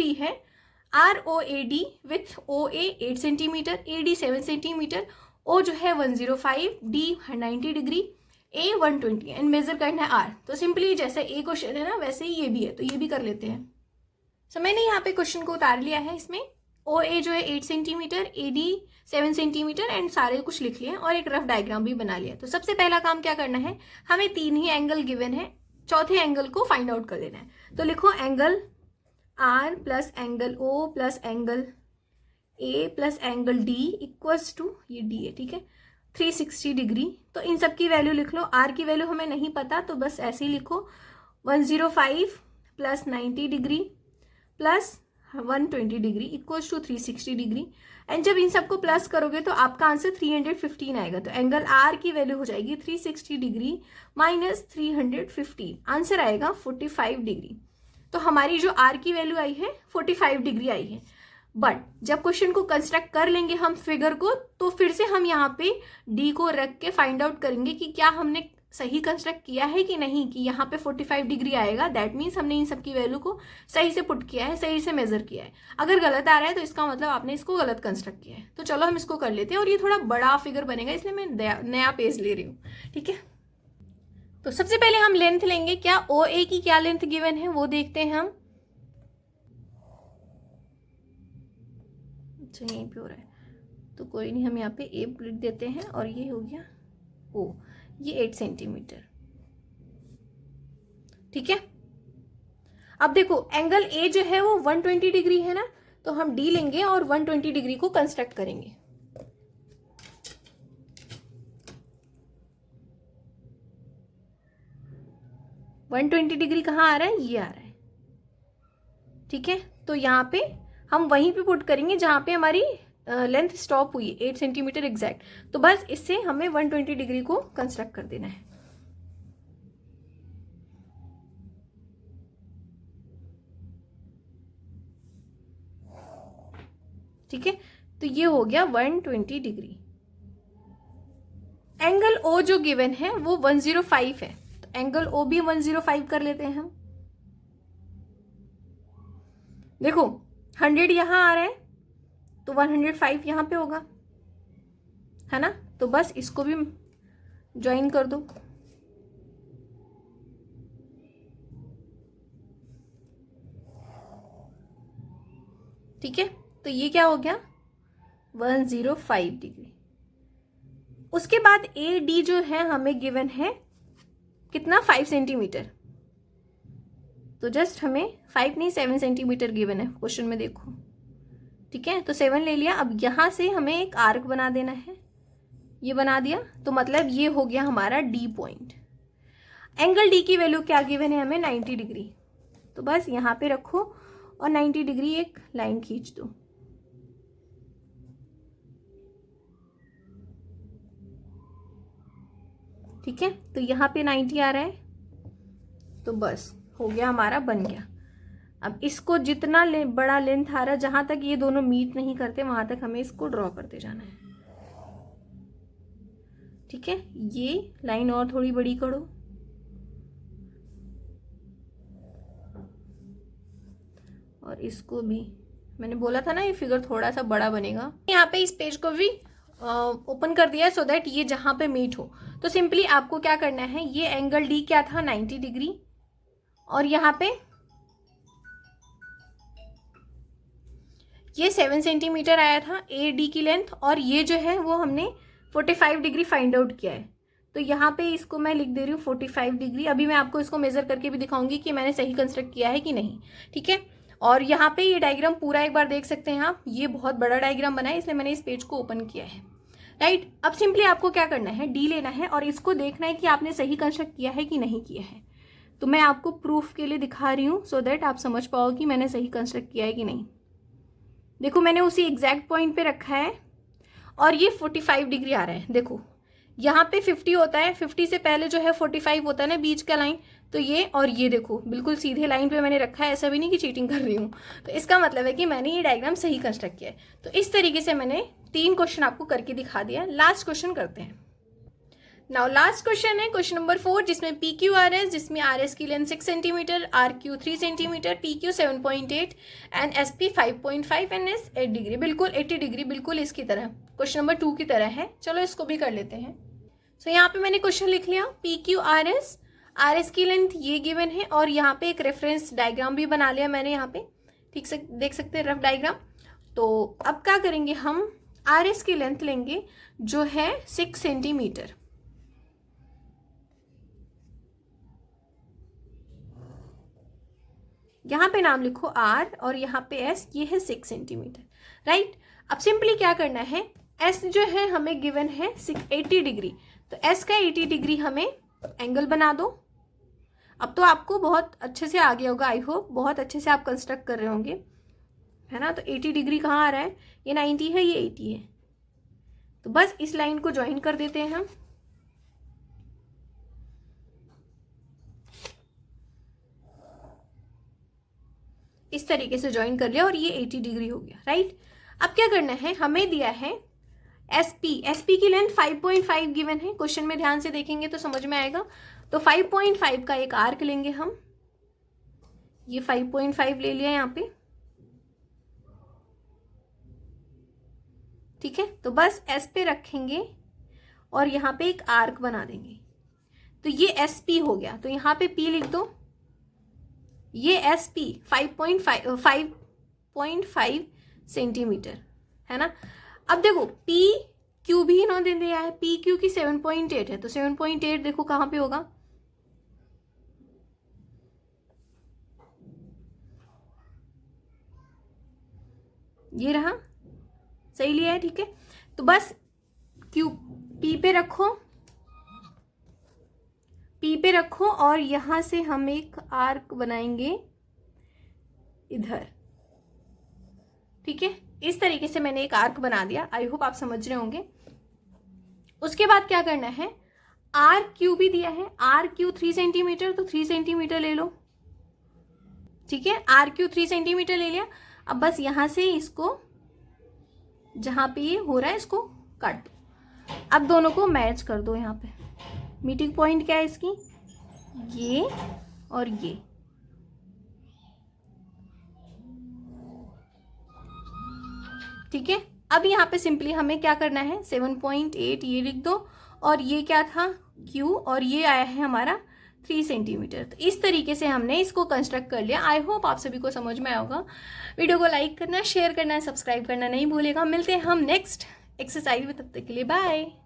3 है, ROAD with OA 8 centimetre, AD 7 centimetre, O जो है 105, D 90 degree, A 120 and measure करना है R। तो सिंपली जैसे A क्वेश्चन है ना वैसे ही ये भी है, तो ये भी कर लेते हैं। सो मैंने यहाँ पे क्वेश्चन को उतार लिया है। इसमें OA जो है 8 सेंटीमीटर, AD 7 सेंटीमीटर एंड सारे कुछ लिख लिए और एक रफ डायग्राम भी बना लिया। तो सबसे पहला काम क्या करना है, हमें 3 ही एंगल गिवन है, चौथे एंगल को फाइंड आउट कर लेना है। तो लिखो angle R plus angle O plus angle A plus angle D equals to, ये D है ठीक है, 360 डिग्री। तो इन सब की वैल्यू लिख लो। R की वैल्यू हमें नहीं पता तो बस ऐसे ही लिखो, 105 plus 90 degree plus 120 degree equals to 360 degree. And जब इन सबको प्लस करोगे तो आपका आंसर 315 आएगा। तो एंगल R की वैल्यू हो जाएगी 360 डिग्री माइनस 315, आंसर आएगा 45 डिग्री। तो हमारी जो R की वैल्यू आई है 45 डिग्री आई है। बट जब क्वेश्चन को कंस्ट्रक्ट कर लेंगे हम फिगर को, तो फिर से हम यहाँ पे D को रख के फाइंड आउट करेंगे कि क्या हमने सही कंस्ट्रक्ट किया है कि नहीं, कि यहाँ पे 45 डिग्री आएगा। दैट मीन्स हमने इन सब की वैल्यू को सही से पुट किया है, सही से मेजर किया है। अगर गलत आ रहा है तो इसका मतलब आपने इसको गलत कंस्ट्रक्ट किया है। तो चलो हम इसको कर लेते हैं, और ये थोड़ा बड़ा फिगर बनेगा इसलिए मैं नया पेज ले रही हूँ, ठीक है। तो सबसे पहले हम लेंथ लेंगे। क्या OA की क्या लेंथ गिवन है वो देखते हैं हम। अच्छा यहीं पे हो रहा है तो कोई नहीं, हम यहाँ पे A लिख देते हैं और ये हो गया O, ये 8 सेंटीमीटर, ठीक है। अब देखो एंगल A जो है वो 120 डिग्री है ना, तो हम D लेंगे और 120 डिग्री को कंस्ट्रक्ट करेंगे। वन 120 डिग्री कहाँ आ रहा है, ये आ रहा है, ठीक है। तो यहाँ पे हम वहीं पे पुट करेंगे जहाँ पे हमारी लेंथ स्टॉप हुई, 8 सेंटीमीटर एग्जैक्ट। तो बस इससे हमें 120 डिग्री को कंस्ट्रक्ट कर देना है, ठीक है। तो ये हो गया 120 डिग्री। एंगल O जो गिवन है वो 105 है, तो एंगल O भी 105 कर लेते हैं हम। देखो 100 यहां आ रहा है तो 105 यहां पे होगा, है ना। तो बस इसको भी ज्वाइन कर दो, ठीक है। तो ये क्या हो गया 105 डिग्री। उसके बाद AD जो है हमें गिवन है कितना, 5 सेंटीमीटर। तो जस्ट हमें 5 नहीं 7 सेंटीमीटर गिवन है क्वेश्चन में, देखो ठीक है। तो 7 ले लिया। अब यहां से हमें एक आर्क बना देना है, ये बना दिया। तो मतलब ये हो गया हमारा D पॉइंट। एंगल D की वैल्यू क्या गिवन है हमें, 90 डिग्री। तो बस यहाँ पे रखो और 90 डिग्री एक लाइन खींच दो, ठीक है। तो यहाँ पे 90 आ रहा है, तो बस हो गया हमारा, बन गया। अब इसको जितना बड़ा लेंथ आ रहा है, जहां तक ये दोनों मीट नहीं करते वहां तक हमें इसको ड्रॉ करते जाना है, ठीक है। ये लाइन और थोड़ी बड़ी करो, और इसको भी, मैंने बोला था ना ये फिगर थोड़ा सा बड़ा बनेगा। यहाँ पे इस पेज को भी ओपन कर दिया सो दैट ये जहां पे मीट हो। तो सिंपली आपको क्या करना है, ये एंगल D क्या था 90 डिग्री, और यहाँ पे ये 7 सेंटीमीटर आया था AD की लेंथ, और ये जो है वो हमने 45 डिग्री फाइंड आउट किया है। तो यहाँ पे इसको मैं लिख दे रही हूँ 45 डिग्री। अभी मैं आपको इसको मेजर करके भी दिखाऊंगी कि मैंने सही कंस्ट्रक्ट किया है कि नहीं, ठीक है। और यहाँ पे ये डायग्राम पूरा एक बार देख सकते हैं आप, ये बहुत बड़ा डायग्राम बना है इसलिए मैंने इस पेज को ओपन किया है, राइट। अब सिंपली आपको क्या करना है, D लेना है और इसको देखना है कि आपने सही कंस्ट्रक्ट किया है कि नहीं किया है। तो मैं आपको प्रूफ के लिए दिखा रही हूँ सो दैट आप समझ पाओ कि मैंने सही कंस्ट्रक्ट किया है कि नहीं। देखो मैंने उसी एग्जैक्ट पॉइंट पे रखा है और ये 45 डिग्री आ रहा है। देखो यहाँ पे 50 होता है, 50 से पहले जो है 45 होता है ना बीच का लाइन, तो ये और ये देखो बिल्कुल सीधे लाइन पे मैंने रखा है, ऐसा भी नहीं कि चीटिंग कर रही हूँ। तो इसका मतलब है कि मैंने ये डायग्राम सही कंस्ट्रक्ट किया है। तो इस तरीके से मैंने 3 क्वेश्चन आपको करके दिखा दिया। लास्ट क्वेश्चन करते हैं। नाउ लास्ट क्वेश्चन है क्वेश्चन नंबर 4, जिसमें पी क्यू आर एस, जिसमें आर एस की length 6 centimetre, R Q 3 centimetre, P Q 7.8 and S P 5.5 and S 8 degree, बिल्कुल 80 डिग्री, बिल्कुल इसकी तरह, क्वेश्चन नंबर 2 की तरह है। चलो इसको भी कर लेते हैं। सो यहाँ पे मैंने क्वेश्चन लिख लिया, पी क्यू आर एस की लेंथ ये गिवन है, और यहाँ पे एक रेफरेंस डायग्राम भी बना लिया मैंने यहाँ पे, ठीक से देख सकते हैं रफ डायग्राम। तो अब क्या करेंगे, हम आर एस की लेंथ लेंगे जो है 6 सेंटीमीटर, यहाँ पे नाम लिखो आर और यहाँ पे एस, ये है 6 सेंटीमीटर, राइट। अब सिंपली क्या करना है, एस जो है हमें गिवन है 80 डिग्री, तो एस का 80 डिग्री हमें एंगल बना दो। अब तो आपको बहुत अच्छे से आ गया होगा, आई होप बहुत अच्छे से आप कंस्ट्रक्ट कर रहे होंगे, है ना। तो 80 डिग्री कहाँ आ रहा है, ये 90 है, ये 80 है, तो बस इस लाइन को ज्वाइन कर देते हैं हम। इस तरीके से ज्वाइन कर लिया और ये 80 डिग्री हो गया, राइट। अब क्या करना है, हमें दिया है एसपी की लेंथ 5.5 गिवन है, क्वेश्चन में ध्यान से देखेंगे तो समझ में आएगा। तो 5.5 का एक आर्क लेंगे हम, ये 5.5 ले लिया यहाँ पे, ठीक है। तो बस एस पे रखेंगे और यहाँ पे एक आर्क बना देंगे, तो ये एस पी हो गया, तो यहाँ पे पी लिख दो, ये एस पी 5.5 सेंटीमीटर है ना। अब देखो पी क्यू भी इन्होंने दे दिया है, पी क्यू की 7.8 है, तो 7.8 देखो कहाँ पे होगा, ये रहा, सही लिया है, ठीक है। तो बस क्यू पी पे रखो और यहां से हम एक आर्क बनाएंगे इधर, ठीक है। इस तरीके से मैंने एक आर्क बना दिया, आई होप आप समझ रहे होंगे। उसके बाद क्या करना है, आर क्यू भी दिया है, आर क्यू 3 सेंटीमीटर, तो 3 सेंटीमीटर ले लो, ठीक है। आर क्यू 3 सेंटीमीटर ले लिया। अब बस यहां से इसको जहां पे ये हो रहा है इसको काट दो। अब दोनों को मैच कर दो, यहाँ पे मीटिंग पॉइंट क्या है इसकी, ये और ये, ठीक है। अब यहाँ पे सिंपली हमें क्या करना है, 7.8 ये लिख दो, और ये क्या था Q, और ये आया है हमारा 3 सेंटीमीटर। तो इस तरीके से हमने इसको कंस्ट्रक्ट कर लिया। आई होप आप सभी को समझ में आया होगा। वीडियो को लाइक करना, शेयर करना, सब्सक्राइब करना नहीं भूलेगा। मिलते हैं हम नेक्स्ट एक्सरसाइज में, तब तक के लिए बाय।